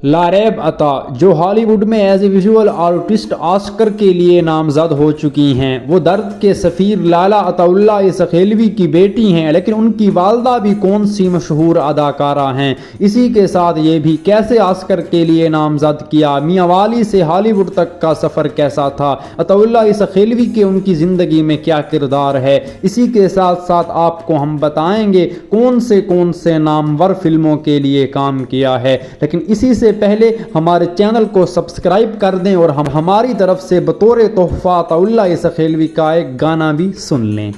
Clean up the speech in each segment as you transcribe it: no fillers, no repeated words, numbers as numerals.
लारेब अता, जो हॉलीवुड में as a visual artist Oscar के लिए नामजद हो चुकी हैं। वो दर्द के सफ़ीर लाला अताउल्लाह सखेलवी की बेटी हैं, लेकिन उनकी वालदा भी कौन सी मशहूर अदाकारा हैं। इसी के साथ ये भी कैसे ऑस्कर के लिए नामजद किया, मियां वाली से हॉलीवुड तक का सफ़र कैसा था, अताउल्लाह सखेलवी के उनकी ज़िंदगी में क्या किरदार है। इसी के साथ साथ आपको हम बताएंगे कौन से नामवर फिल्मों के लिए काम किया है। लेकिन इसी से पहले हमारे चैनल को सब्सक्राइब कर दें और हम हमारी तरफ से बतौर तोहफा अताउल्लाह सखेलवी का एक गाना भी सुन लें।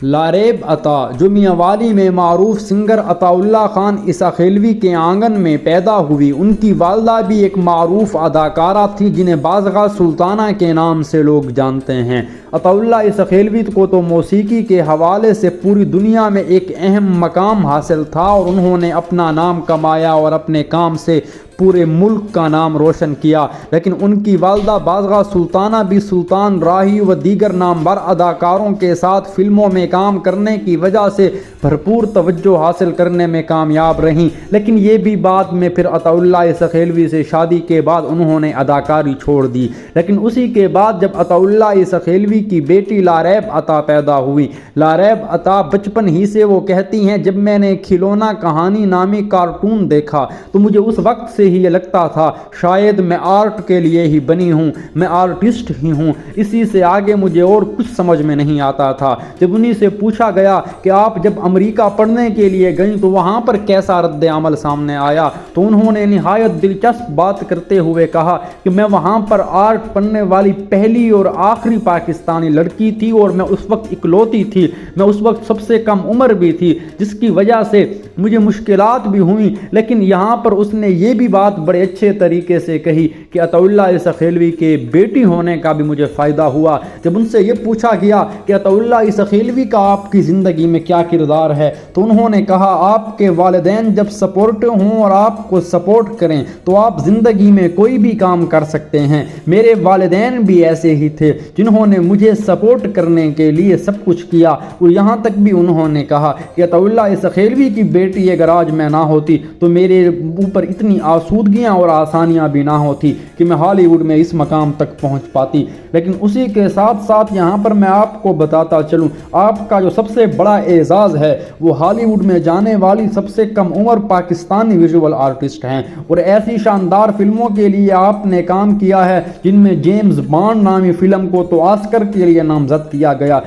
लारेब अता, जो मियां वाली में मारूफ सिंगर अताउल्लाह खान सखेलवी के आंगन में पैदा हुई। उनकी वालदा भी एक मारूफ अदाकारा थी जिन्हें बाज़गा सुल्ताना के नाम से लोग जानते हैं। अताउल्लाह सखेलवी को तो मौसीकी के हवाले से पूरी दुनिया में एक अहम मकाम हासिल था और उन्होंने अपना नाम कमाया और अपने काम से पूरे मुल्क का नाम रोशन किया। लेकिन उनकी वालदा बाज़गा सुल्ताना भी सुल्तान राही व दीगर नामवर अदाकारों के साथ फिल्मों में काम करने की वजह से भरपूर तवज्जो हासिल करने में कामयाब रहीं। लेकिन ये भी बाद में फिर अताउल्लाह सखेलवी से शादी के बाद उन्होंने अदाकारी छोड़ दी। लेकिन उसी के बाद जब अताउल्लाह सखेलवी की बेटी लारेब अता पैदा हुई। लारेब अता बचपन ही से वो कहती हैं, जब मैंने खिलौना कहानी नामी कार्टून देखा तो मुझे उस वक्त से ही ये लगता था शायद मैं आर्ट के लिए ही बनी हूँ, मैं आर्टिस्ट ही हूँ। इसी से आगे मुझे और कुछ समझ में नहीं आता था। जब उन्हीं से पूछा गया कि आप जब अमेरिका पढ़ने के लिए गई तो वहाँ पर कैसा रद्द अमल सामने आया, तो उन्होंने निहायत दिलचस्प बात करते हुए कहा कि मैं वहाँ पर आर्ट पढ़ने वाली पहली और आखिरी पाकिस्तानी लड़की थी और मैं उस वक्त इकलौती थी। मैं उस वक्त सबसे कम उम्र भी थी, जिसकी वजह से मुझे मुश्किलात भी हुई। लेकिन यहाँ पर उसने ये भी बात बड़े अच्छे तरीके से कही कि अताउल्लाह सखेलवी के बेटी होने का भी मुझे फ़ायदा हुआ। जब उनसे ये पूछा गया कि अताउल्लाह सखेलवी का आपकी ज़िंदगी में क्या किरदार है, तो उन्होंने कहा आपके वालिदैन जब सपोर्टिव हों और आपको सपोर्ट करें तो आप ज़िंदगी में कोई भी काम कर सकते हैं। मेरे वालिदैन भी ऐसे ही थे जिन्होंने मुझे सपोर्ट करने के लिए सब कुछ किया। और यहाँ तक भी उन्होंने कहा कि अताउल्लाह सखेलवी की बेटी अगर आज मैं ना होती तो मेरे ऊपर इतनी आसूदगियाँ और आसानियाँ भी ना होती कि मैं हॉलीवुड में इस मकाम तक पहुँच पाती। लेकिन उसी के साथ साथ यहाँ पर मैं आपको बताता चलूँ, आपका जो सबसे बड़ा एजाज़ है वो हॉलीवुड में जाने वाली सबसे कम उम्र पाकिस्तानी विजुअल आर्टिस्ट हैं। और ऐसी शानदार फिल्मों के लिए आपने काम किया है जिनमें जेम्स बॉन्ड नामी फिल्म को तो ऑस्कर के लिए नामजद किया गया।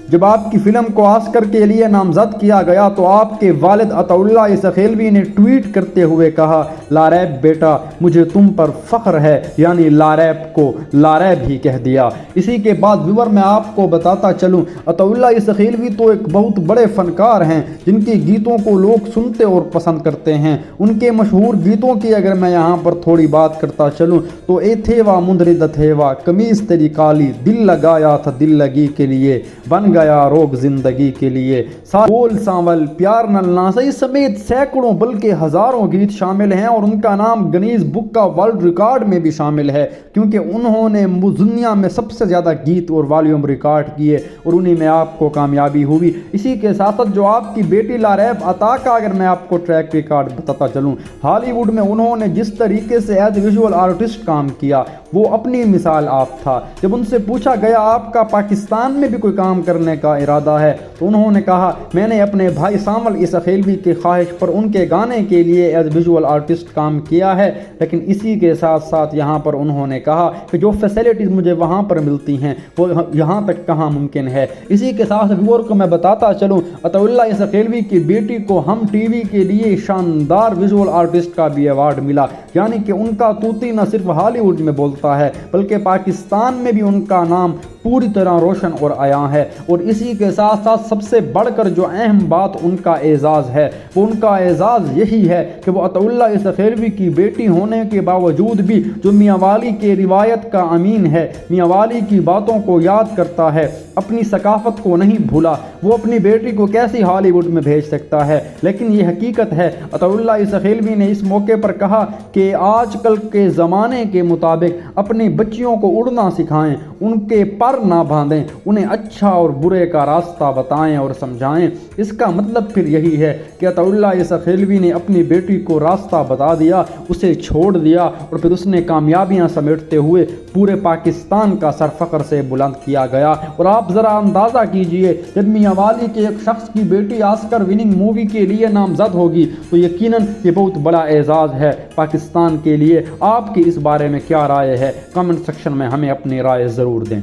जब आपकी फ़िल्म को ऑस्कर के लिए नामजद किया गया तो आपके वालिद अताउल्लाह सखेलवी ने ट्वीट करते हुए कहा, लारेब बेटा मुझे तुम पर फ़ख्र है, यानी लारेब को लारेब ही कह दिया। इसी के बाद व्यूअर मैं आपको बताता चलूँ, अताउल्लाह सखेलवी तो एक बहुत बड़े फ़नकार हैं जिनके गीतों को लोग सुनते और पसंद करते हैं। उनके मशहूर गीतों की अगर मैं यहाँ पर थोड़ी बात करता चलूँ तो ए थेवा मुंदरिद थेवा, कमीज़ तेरी काली, दिल लगाया था दिल लगी के लिए, बन गया रोग जिंदगी के लिए, बोल सांवल, प्यार नलना सही समेत सैकड़ों बल्कि हजारों गीत शामिल हैं। और उनका नाम गिनीज बुक का वर्ल्ड रिकॉर्ड में भी शामिल है क्योंकि उन्होंने दुनिया में सबसे ज़्यादा गीत और वॉल्यूम रिकॉर्ड किए और उन्हीं में आपको कामयाबी हुई। इसी के साथ साथ जो आपकी बेटी लारेब अता का अगर मैं आपको ट्रैक रिकॉर्ड बताता चलूँ, हॉलीवुड में उन्होंने जिस तरीके से एज विजुअल आर्टिस्ट काम किया वो अपनी मिसाल आप था। जब उनसे पूछा गया आपका पाकिस्तान में भी कोई काम करने का इरादा है तो उन्होंने कहा मैंने अपने भाई सांवल सखेलवी की ख्वाहिश पर उनके गाने के लिए एज विजुअल आर्टिस्ट काम किया है। लेकिन इसी के साथ साथ यहाँ पर उन्होंने कहा कि जो फैसिलिटीज़ मुझे वहाँ पर मिलती हैं वो यहाँ तक कहाँ मुमकिन है। इसी के साथ व्यूअर को मैं बताता चलूँ, अताउल्लाह सखेलवी की बेटी को हम टीवी के लिए शानदार विजुअल आर्टिस्ट का भी अवार्ड मिला, यानी कि उनका तूती न सिर्फ हॉलीवुड में बोलता है बल्कि पाकिस्तान में भी उनका नाम पूरी तरह रोशन और आया है। और इसी के साथ साथ सबसे बढ़कर जो अहम बात उनका एजाज़ है, वो उनका एजाज़ यही है कि वो अताउल्लाह इसखैलवी की बेटी होने के बावजूद भी जो मियाँ वाली के रिवायत का अमीन है, मियाँ वाली की बातों को याद करता है, अपनी सकाफ़त को नहीं भूला। वो अपनी बेटी को कैसे हॉलीवुड में भेज सकता है, लेकिन ये हकीकत है। अताउल्लाह इसखैलवी ने इस मौके पर कहा कि आजकल के ज़माने के मुताबिक अपनी बच्चियों को उड़ना सिखाएं, उनके पर ना बांधें, उन्हें अच्छा और बुरे का रास्ता बताएं और समझाएं। इसका मतलब फिर यही है कि अताउल्लाह इसखैलवी ने अपनी बेटी को रास्ता बता दिया, उसे छोड़ दिया और फिर उसने कामयाबियां समेटते हुए पूरे पाकिस्तान का सर फ़ख्र से बुलंद किया गया। और आप ज़रा अंदाज़ा कीजिए, जब मियाँ वाली के एक शख्स की बेटी ऑस्कर विनिंग मूवी के लिए नामज़द होगी तो यकीनन ये बहुत बड़ा एजाज़ है पाकिस्तान के लिए। आपकी इस बारे में क्या राय है? कमेंट सेक्शन में हमें अपनी राय ज़रूर दें।